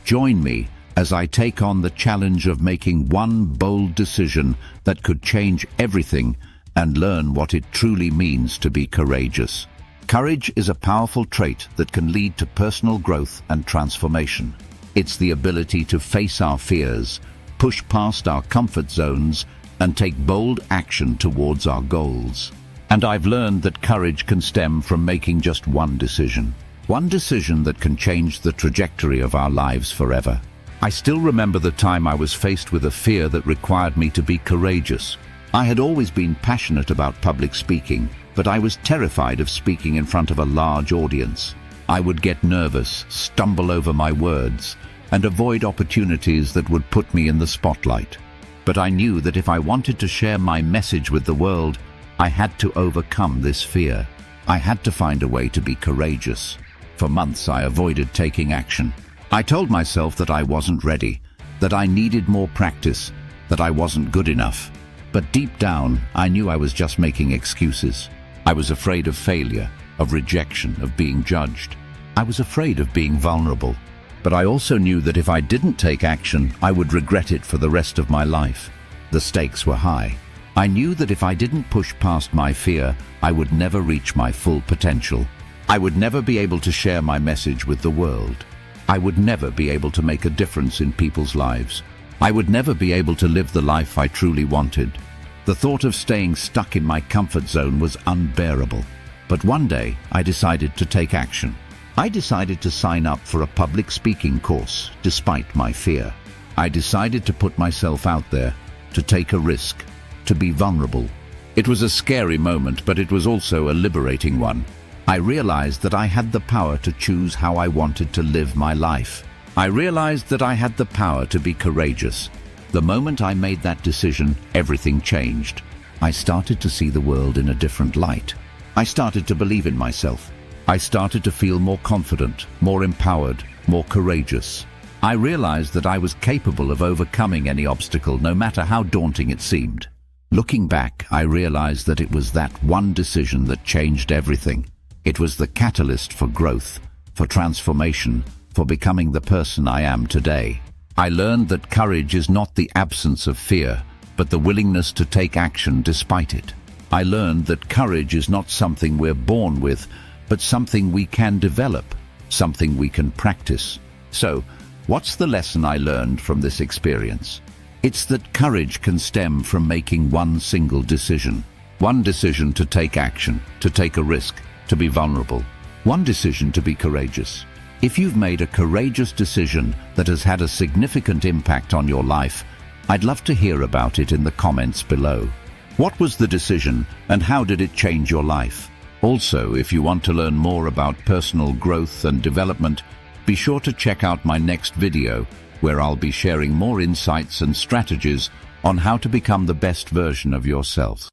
Join me as I take on the challenge of making one bold decision that could change everything and learn what it truly means to be courageous. Courage is a powerful trait that can lead to personal growth and transformation. It's the ability to face our fears, push past our comfort zones, and take bold action towards our goals. And I've learned that courage can stem from making just one decision that can change the trajectory of our lives forever. I still remember the time I was faced with a fear that required me to be courageous. I had always been passionate about public speaking, but I was terrified of speaking in front of a large audience. I would get nervous, stumble over my words, and avoid opportunities that would put me in the spotlight. But I knew that if I wanted to share my message with the world, I had to overcome this fear. I had to find a way to be courageous. For months I avoided taking action. I told myself that I wasn't ready, that I needed more practice, that I wasn't good enough. But deep down, I knew I was just making excuses. I was afraid of failure, of rejection, of being judged. I was afraid of being vulnerable. But I also knew that if I didn't take action, I would regret it for the rest of my life. The stakes were high. I knew that if I didn't push past my fear, I would never reach my full potential. I would never be able to share my message with the world. I would never be able to make a difference in people's lives. I would never be able to live the life I truly wanted. The thought of staying stuck in my comfort zone was unbearable. But one day, I decided to take action. I decided to sign up for a public speaking course, despite my fear. I decided to put myself out there, to take a risk, to be vulnerable. It was a scary moment, but it was also a liberating one. I realized that I had the power to choose how I wanted to live my life. I realized that I had the power to be courageous. The moment I made that decision, everything changed. I started to see the world in a different light. I started to believe in myself. I started to feel more confident, more empowered, more courageous. I realized that I was capable of overcoming any obstacle, no matter how daunting it seemed. Looking back, I realized that it was that one decision that changed everything. It was the catalyst for growth, for transformation, for becoming the person I am today. I learned that courage is not the absence of fear, but the willingness to take action despite it. I learned that courage is not something we're born with, but something we can develop, something we can practice. So, what's the lesson I learned from this experience? It's that courage can stem from making one single decision. One decision to take action, to take a risk, to be vulnerable. One decision to be courageous. If you've made a courageous decision that has had a significant impact on your life, I'd love to hear about it in the comments below. What was the decision and how did it change your life? Also, if you want to learn more about personal growth and development, be sure to check out my next video, where I'll be sharing more insights and strategies on how to become the best version of yourself.